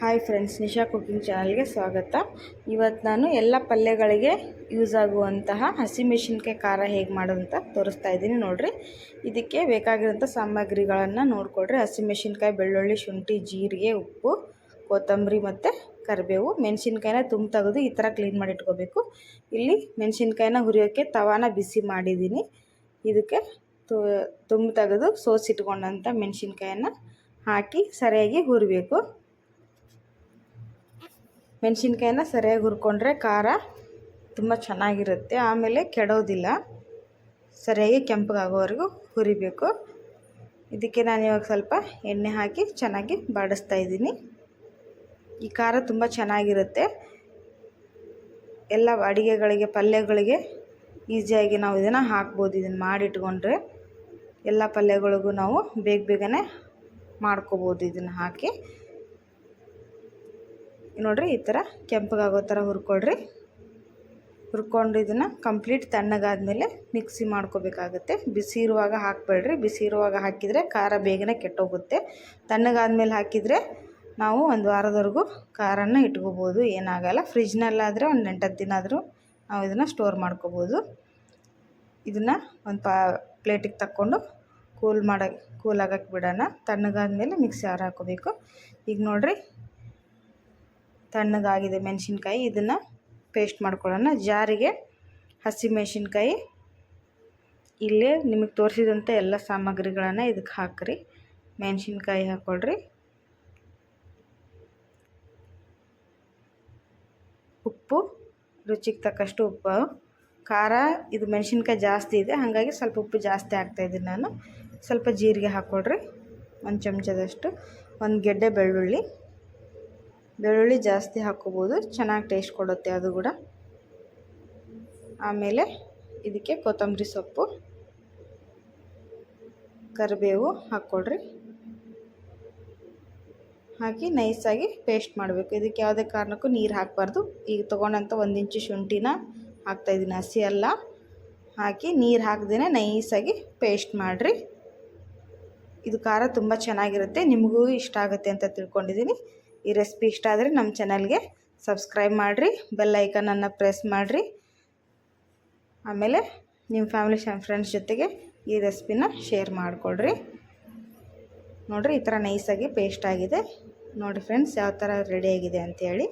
Hi friends, Nisha cooking ಚಾನಲ್ಗೆ ಸ್ವಾಗತ. ಇವತ್ತು ನಾನು ಎಲ್ಲ ಪಲ್ಯಗಳಿಗೆ ಯೂಸ್ ಆಗುವಂತಹ ಹಸಿಮೆಣಸಿನ್ಕಾಯಿ ಖಾರ ಹೇಗೆ ಮಾಡೋದು ಅಂತ ತೋರಿಸ್ತಾ ಇದ್ದೀನಿ. ನೋಡಿರಿ, ಇದಕ್ಕೆ ಬೇಕಾಗಿರೋಂಥ ಸಾಮಗ್ರಿಗಳನ್ನು ನೋಡಿಕೊಡ್ರಿ. ಹಸಿಮೆಣಸಿನ್ಕಾಯಿ, ಬೆಳ್ಳುಳ್ಳಿ, ಶುಂಠಿ, ಜೀರಿಗೆ, ಉಪ್ಪು, ಕೊತ್ತಂಬರಿ ಮತ್ತು ಕರಿಬೇವು. ಮೆಣಸಿನ್ಕಾಯಿನ ತೆಗೆದು ಈ ಥರ ಕ್ಲೀನ್ ಮಾಡಿ ಇಟ್ಕೋಬೇಕು. ಇಲ್ಲಿ ಮೆಣಸಿನ್ಕಾಯಿನ ಹುರಿಯೋಕ್ಕೆ ತವಾನ ಬಿಸಿ ಮಾಡಿದ್ದೀನಿ. ಇದಕ್ಕೆ ತೆಗೆದು ಸೋಸಿಟ್ಕೊಂಡಂಥ ಮೆಣಸಿನ್ಕಾಯನ್ನು ಹಾಕಿ ಸರಿಯಾಗಿ ಹುರಿಬೇಕು. ಮೆಣಸಿನ್ಕಾಯಿನ ಸರಿಯಾಗಿ ಹುರ್ಕೊಂಡ್ರೆ ಖಾರ ತುಂಬ ಚೆನ್ನಾಗಿರುತ್ತೆ, ಆಮೇಲೆ ಕೆಡೋದಿಲ್ಲ. ಸರಿಯಾಗಿ ಕೆಂಪಗಾಗೋವರೆಗೂ ಹುರಿಬೇಕು. ಇದಕ್ಕೆ ನಾನು ಇವಾಗ ಸ್ವಲ್ಪ ಎಣ್ಣೆ ಹಾಕಿ ಚೆನ್ನಾಗಿ ಬಾಡಿಸ್ತಾ ಇದ್ದೀನಿ. ಈ ಖಾರ ತುಂಬ ಚೆನ್ನಾಗಿರುತ್ತೆ. ಎಲ್ಲ ಅಡುಗೆಗಳಿಗೆ, ಪಲ್ಯಗಳಿಗೆ ಈಸಿಯಾಗಿ ನಾವು ಇದನ್ನು ಹಾಕ್ಬೋದು. ಇದನ್ನು ಮಾಡಿಟ್ಕೊಂಡ್ರೆ ಎಲ್ಲ ಪಲ್ಯಗಳಿಗೂ ನಾವು ಬೇಗನೆ ಮಾಡ್ಕೋಬೋದು. ಇದನ್ನು ಹಾಕಿ ನೋಡಿರಿ, ಈ ಥರ ಕೆಂಪಗಾಗೋ ಥರ ಹುರ್ಕೊಳ್ರಿ. ಹುರ್ಕೊಂಡು ಇದನ್ನು ಕಂಪ್ಲೀಟ್ ತಣ್ಣಗಾದ್ಮೇಲೆ ಮಿಕ್ಸಿ ಮಾಡ್ಕೋಬೇಕಾಗುತ್ತೆ. ಬಿಸಿ ಇರುವಾಗ ಹಾಕಬೇಡ್ರಿ. ಬಿಸಿ ಇರುವಾಗ ಹಾಕಿದರೆ ಖಾರ ಬೇಗನೆ ಕೆಟ್ಟೋಗುತ್ತೆ. ತಣ್ಣಗಾದ್ಮೇಲೆ ಹಾಕಿದರೆ ನಾವು ಒಂದು ವಾರದವರೆಗೂ ಖಾರನ ಇಟ್ಕೋಬೋದು, ಏನಾಗಲ್ಲ. ಫ್ರಿಜ್ನಲ್ಲಾದರೆ ಒಂದು 8-10 ದಿನ ಆದರೂ ನಾವು ಇದನ್ನು ಸ್ಟೋರ್ ಮಾಡ್ಕೋಬೋದು. ಇದನ್ನು ಒಂದು ಪ್ಲೇಟಿಗೆ ತಕ್ಕೊಂಡು ಕೂಲ್ ಆಗಕ್ಕೆ ಬಿಡೋಣ. ತಣ್ಣಗಾದ್ಮೇಲೆ ಮಿಕ್ಸಿ ಹಾಕೋಬೇಕು. ಈಗ ನೋಡಿರಿ, ತಣ್ಣಗಾಗಿದೆ ಮೆಣಸಿನ್ಕಾಯಿ. ಇದನ್ನು ಪೇಸ್ಟ್ ಮಾಡ್ಕೊಳ್ಳೋಣ. ಜಾರಿಗೆ ಹಸಿಮೆಣಸಿನ್ಕಾಯಿ, ಇಲ್ಲೇ ನಿಮಗೆ ತೋರಿಸಿದಂಥ ಎಲ್ಲ ಸಾಮಗ್ರಿಗಳನ್ನು ಇದಕ್ಕೆ ಹಾಕಿರಿ. ಮೆಣಸಿನ್ಕಾಯಿ ಹಾಕ್ಕೊಳ್ರಿ, ಉಪ್ಪು ರುಚಿಗೆ ತಕ್ಕಷ್ಟು ಉಪ್ಪು. ಖಾರ ಇದು ಮೆಣಸಿನ್ಕಾಯಿ ಜಾಸ್ತಿ ಇದೆ, ಹಾಗಾಗಿ ಸ್ವಲ್ಪ ಉಪ್ಪು ಜಾಸ್ತಿ ಹಾಕ್ತಾಯಿದ್ದೀನಿ ನಾನು. ಸ್ವಲ್ಪ ಜೀರಿಗೆ ಹಾಕ್ಕೊಳ್ರಿ, 1 ಚಮಚದಷ್ಟು. 1 ಗೆಡ್ಡೆ ಬೆಳ್ಳುಳ್ಳಿ ಜಾಸ್ತಿ ಹಾಕ್ಕೋಬೋದು, ಚೆನ್ನಾಗಿ ಟೇಸ್ಟ್ ಕೊಡುತ್ತೆ ಅದು ಕೂಡ. ಆಮೇಲೆ ಇದಕ್ಕೆ ಕೊತ್ತಂಬರಿ ಸೊಪ್ಪು, ಕರಿಬೇವು ಹಾಕ್ಕೊಳ್ರಿ. ಹಾಕಿ ನೈಸಾಗಿ ಪೇಸ್ಟ್ ಮಾಡಬೇಕು. ಇದಕ್ಕೆ ಯಾವುದೇ ಕಾರಣಕ್ಕೂ ನೀರು ಹಾಕಬಾರ್ದು. ಈಗ ತೊಗೊಂಡಂಥ 1 ಇಂಚು ಶುಂಠಿನ ಹಾಕ್ತಾಯಿದ್ದೀನಿ, ಹಸಿ ಅಲ್ಲ. ಹಾಕಿ ನೀರು ಹಾಕ್ದೇ ನೈಸಾಗಿ ಪೇಸ್ಟ್ ಮಾಡಿರಿ. ಇದು ಖಾರ ತುಂಬ ಚೆನ್ನಾಗಿರುತ್ತೆ, ನಿಮಗೂ ಇಷ್ಟ ಆಗುತ್ತೆ ಅಂತ ತಿಳ್ಕೊಂಡಿದ್ದೀನಿ. ಈ ರೆಸಿಪಿ ಇಷ್ಟ ಆದರೆ ನಮ್ಮ ಚಾನಲ್ಗೆ ಸಬ್ಸ್ಕ್ರೈಬ್ ಮಾಡಿರಿ, ಬೆಲ್ ಐಕನನ್ನು ಪ್ರೆಸ್ ಮಾಡಿರಿ. ಆಮೇಲೆ ನಿಮ್ಮ ಫ್ಯಾಮಿಲಿ ಫ್ರೆಂಡ್ಸ್ ಜೊತೆಗೆ ಈ ರೆಸಿಪಿನ ಶೇರ್ ಮಾಡಿಕೊಡ್ರಿ. ನೋಡಿರಿ, ಈ ಥರ ನೈಸಾಗಿ ಪೇಸ್ಟ್ ಆಗಿದೆ. ನೋಡಿ ಫ್ರೆಂಡ್ಸ್, ಯಾವ ಥರ ರೆಡಿಯಾಗಿದೆ ಅಂಥೇಳಿ.